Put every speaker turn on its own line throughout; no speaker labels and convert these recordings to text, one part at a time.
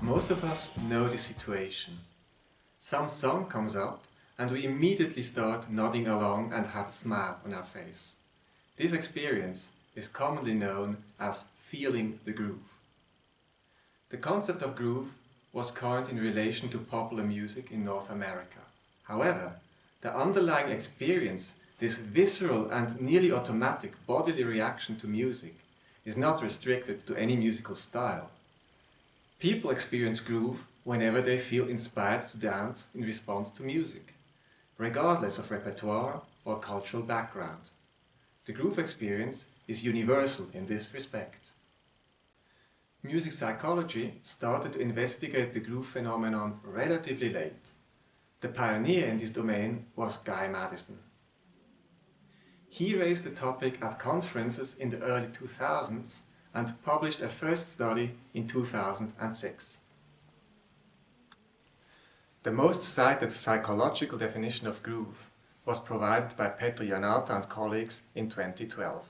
Most of us know the situation. Some song comes up and we immediately start nodding along and have a smile on our face. This experience is commonly known as feeling the groove. The concept of groove was coined in relation to popular music in North America. However, the underlying experience, this visceral and nearly automatic bodily reaction to music, is not restricted to any musical style. People experience groove whenever they feel inspired to dance in response to music, regardless of repertoire or cultural background. The groove experience is universal in this respect. Music psychology started to investigate the groove phenomenon relatively late. The pioneer in this domain was Guy Madison. He raised the topic at conferences in the early 2000s and published a first study in 2006. The most cited psychological definition of groove was provided by Petr Janata and colleagues in 2012.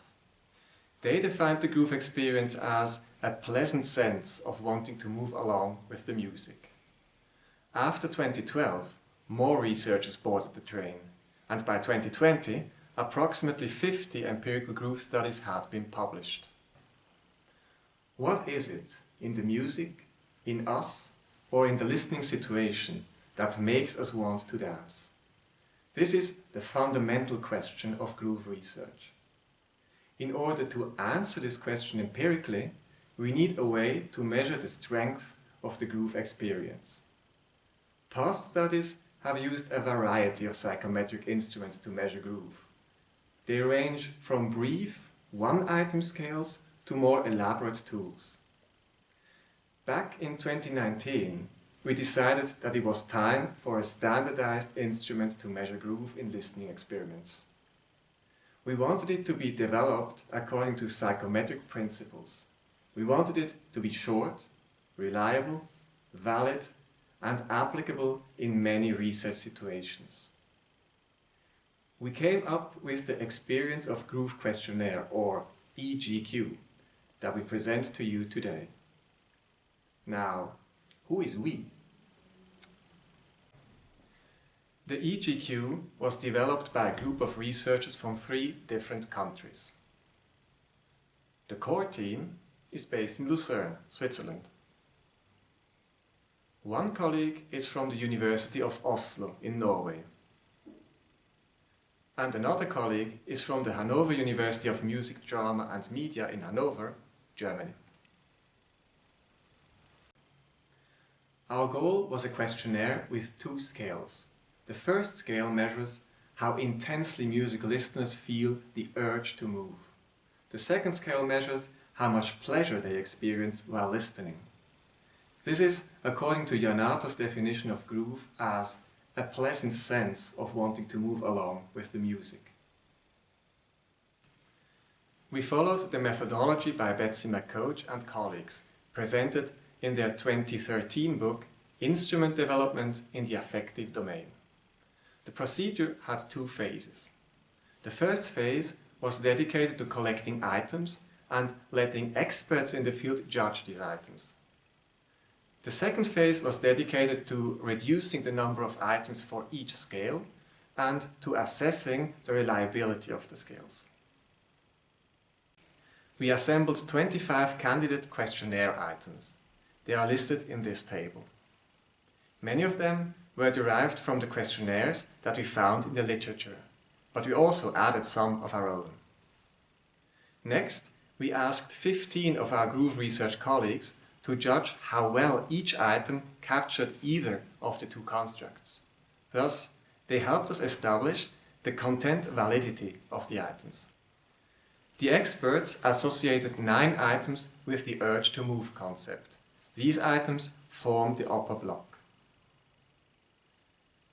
They defined the groove experience as a pleasant sense of wanting to move along with the music. After 2012, more researchers boarded the train, and by 2020, approximately 50 empirical groove studies had been published. What is it in the music, in us, or in the listening situation that makes us want to dance? This is the fundamental question of groove research. In order to answer this question empirically, we need a way to measure the strength of the groove experience. Past studies have used a variety of psychometric instruments to measure groove. They range from brief, one-item scales to more elaborate tools. Back in 2019, we decided that it was time for a standardized instrument to measure groove in listening experiments. We wanted it to be developed according to psychometric principles. We wanted it to be short, reliable, valid, and applicable in many research situations. We came up with the Experience of Groove Questionnaire, or EGQ, that we present to you today. Now, who is we? The EGQ was developed by a group of researchers from 3 different countries. The core team is based in Lucerne, Switzerland. One colleague is from the University of Oslo in Norway. And another colleague is from the Hanover University of Music, Drama and Media in Hanover, Germany. Our goal was a questionnaire with 2 scales. The first scale measures how intensely music listeners feel the urge to move. The second scale measures how much pleasure they experience while listening. This is according to Janata's definition of groove as a pleasant sense of wanting to move along with the music. We followed the methodology by Betsy McCoach and colleagues, presented in their 2013 book, Instrument Development in the Affective Domain. The procedure had 2 phases. The first phase was dedicated to collecting items and letting experts in the field judge these items. The second phase was dedicated to reducing the number of items for each scale and to assessing the reliability of the scales. We assembled 25 candidate questionnaire items. They are listed in this table. Many of them were derived from the questionnaires that we found in the literature, but we also added some of our own. Next, we asked 15 of our groove research colleagues to judge how well each item captured either of the 2 constructs. Thus, they helped us establish the content validity of the items. The experts associated 9 items with the urge to move concept. These items form the upper block.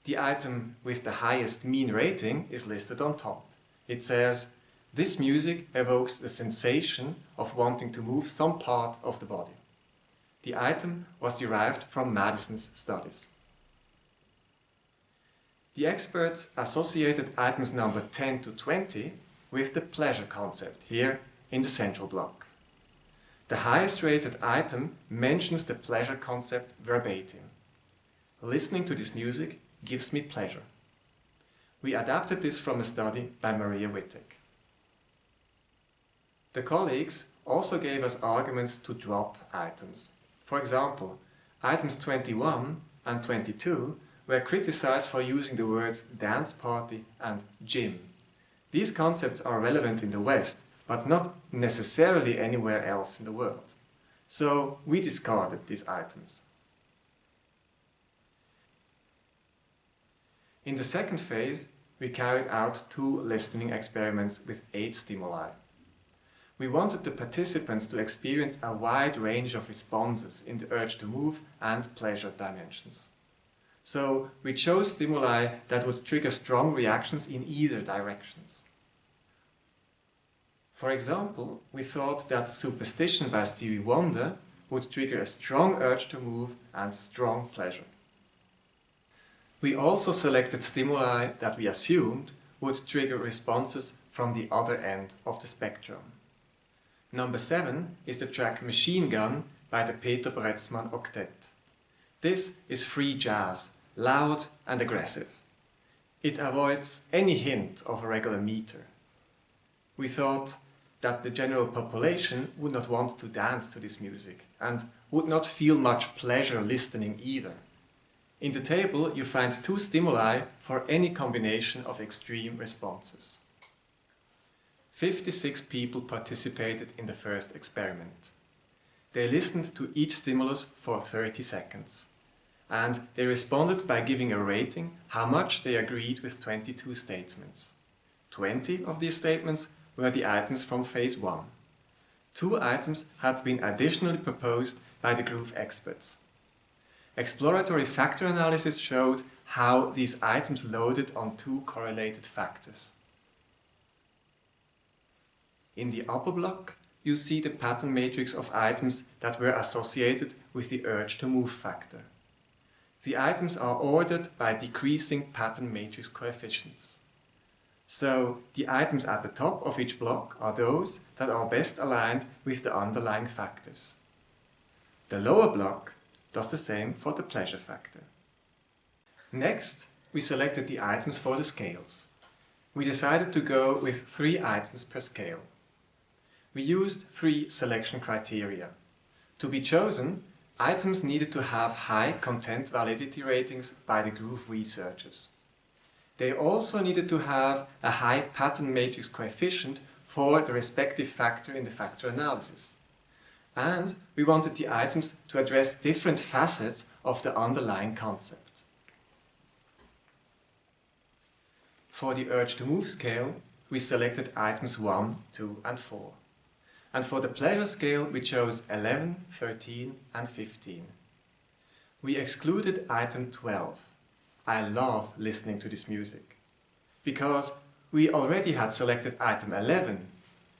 The item with the highest mean rating is listed on top. It says, "This music evokes the sensation of wanting to move some part of the body." The item was derived from Madison's studies. The experts associated items number 10 to 20 with the pleasure concept, here in the central block. The highest rated item mentions the pleasure concept verbatim. Listening to this music gives me pleasure. We adapted this from a study by Maria Wittek. The colleagues also gave us arguments to drop items. For example, items 21 and 22 were criticized for using the words dance party and gym. These concepts are relevant in the West, but not necessarily anywhere else in the world. So we discarded these items. In the second phase, we carried out 2 listening experiments with 8 stimuli. We wanted the participants to experience a wide range of responses in the urge to move and pleasure dimensions. So we chose stimuli that would trigger strong reactions in either directions. For example, we thought that Superstition by Stevie Wonder would trigger a strong urge to move and strong pleasure. We also selected stimuli that we assumed would trigger responses from the other end of the spectrum. Number 7 is the track Machine Gun by the Peter Brötzmann Octet. This is free jazz, loud and aggressive. It avoids any hint of a regular meter. We thought that the general population would not want to dance to this music and would not feel much pleasure listening either. In the table you find 2 stimuli for any combination of extreme responses. 56 people participated in the first experiment. They listened to each stimulus for 30 seconds. And they responded by giving a rating how much they agreed with 22 statements. 20 of these statements were the items from phase 1. 2 items had been additionally proposed by the groove experts. Exploratory factor analysis showed how these items loaded on 2 correlated factors. In the upper block, you see the pattern matrix of items that were associated with the urge to move factor. The items are ordered by decreasing pattern matrix coefficients. So the items at the top of each block are those that are best aligned with the underlying factors. The lower block does the same for the pleasure factor. Next, we selected the items for the scales. We decided to go with 3 items per scale. We used 3 selection criteria. To be chosen, items needed to have high content validity ratings by the groove researchers. They also needed to have a high pattern matrix coefficient for the respective factor in the factor analysis. And we wanted the items to address different facets of the underlying concept. For the urge to move scale, we selected items 1, 2 and 4. And for the pleasure scale we chose 11, 13 and 15. We excluded item 12. I love listening to this music. Because we already had selected item 11.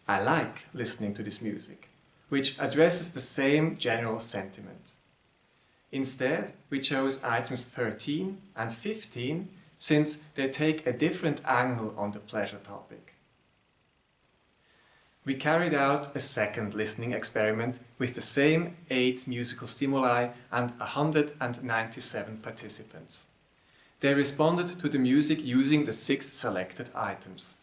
I like listening to this music, which addresses the same general sentiment. Instead, we chose items 13 and 15 since they take a different angle on the pleasure topic. We carried out a second listening experiment with the same 8 musical stimuli and 197 participants. They responded to the music using the 6 selected items.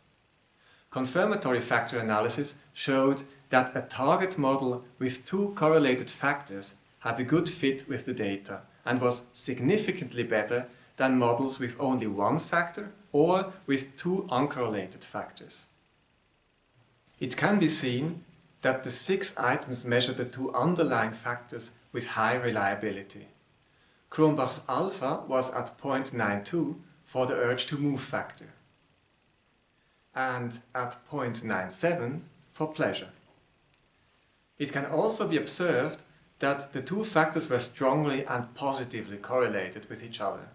Confirmatory factor analysis showed that a target model with 2 correlated factors had a good fit with the data and was significantly better than models with only 1 factor or with 2 uncorrelated factors. It can be seen that the 6 items measure the 2 underlying factors with high reliability. Cronbach's alpha was at 0.92 for the urge to move factor and at 0.97 for pleasure. It can also be observed that the 2 factors were strongly and positively correlated with each other.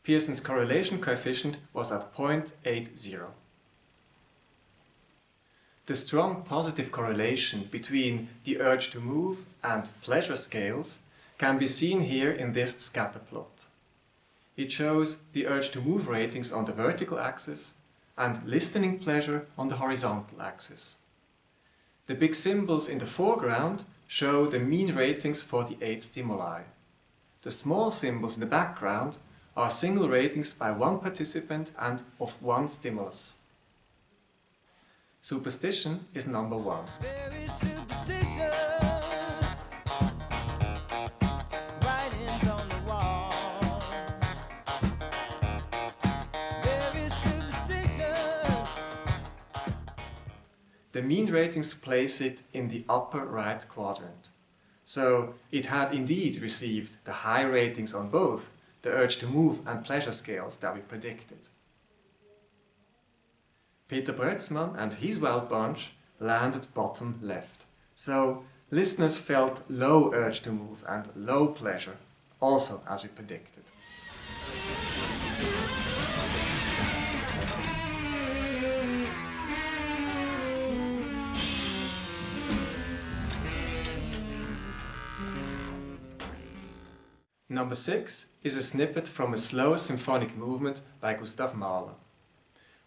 Pearson's correlation coefficient was at 0.80. The strong positive correlation between the urge to move and pleasure scales can be seen here in this scatter plot. It shows the urge to move ratings on the vertical axis and listening pleasure on the horizontal axis. The big symbols in the foreground show the mean ratings for the 8 stimuli. The small symbols in the background are single ratings by one participant and of one stimulus. Superstition is number 1.
Very superstitious. Writings on the wall. Very superstitious.
The mean ratings place it in the upper right quadrant. So it had indeed received the high ratings on both the urge to move and pleasure scales that we predicted. Peter Brötzmann and his wild bunch landed bottom left. So listeners felt low urge to move and low pleasure, also as we predicted. Number 6 is a snippet from a slow symphonic movement by Gustav Mahler.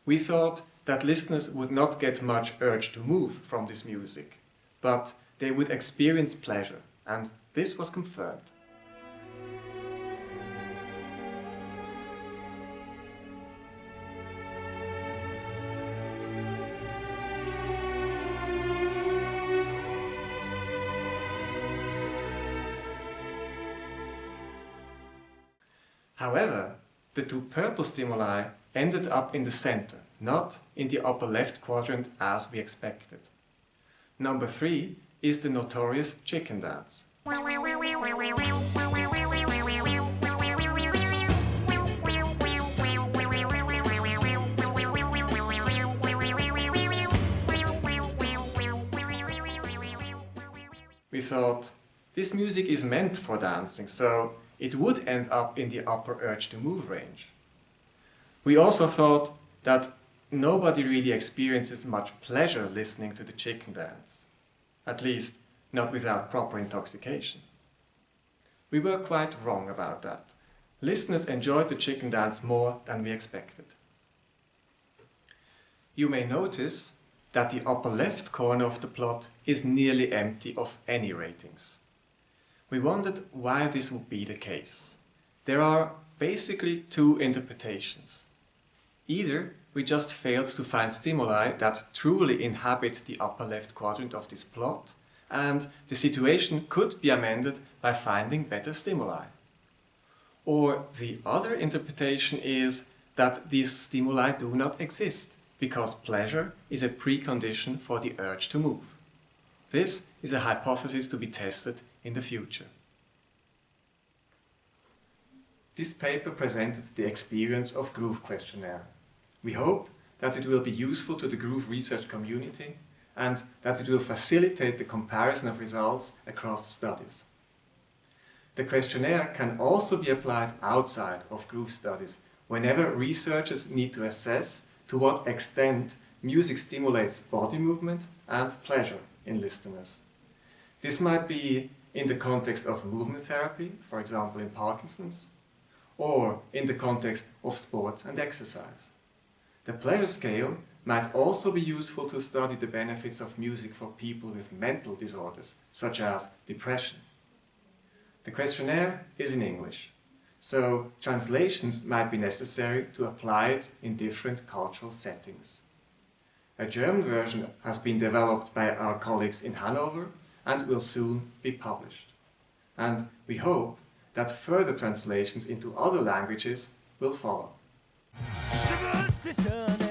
We thought that listeners would not get much urge to move from this music, but they would experience pleasure, and this was confirmed. However, the 2 purple stimuli ended up in the center, not in the upper left quadrant as we expected. Number 3 is the notorious chicken dance. We thought, this music is meant for dancing, so it would end up in the upper urge to move range. We also thought that nobody really experiences much pleasure listening to the chicken dance, at least not without proper intoxication. We were quite wrong about that. Listeners enjoyed the chicken dance more than we expected. You may notice that the upper left corner of the plot is nearly empty of any ratings. We wondered why this would be the case. There are basically 2 interpretations. Either we just failed to find stimuli that truly inhabit the upper left quadrant of this plot, and the situation could be amended by finding better stimuli. Or the other interpretation is that these stimuli do not exist, because pleasure is a precondition for the urge to move. This is a hypothesis to be tested in the future. This paper presented the experience of Groove Questionnaire. We hope that it will be useful to the Groove research community and that it will facilitate the comparison of results across studies. The questionnaire can also be applied outside of Groove studies whenever researchers need to assess to what extent music stimulates body movement and pleasure in listeners. This might be in the context of movement therapy, for example in Parkinson's, or in the context of sports and exercise. The pleasure scale might also be useful to study the benefits of music for people with mental disorders, such as depression. The questionnaire is in English, so translations might be necessary to apply it in different cultural settings. A German version has been developed by our colleagues in Hanover and will soon be published. And we hope that further translations into other languages will follow.
Superstition.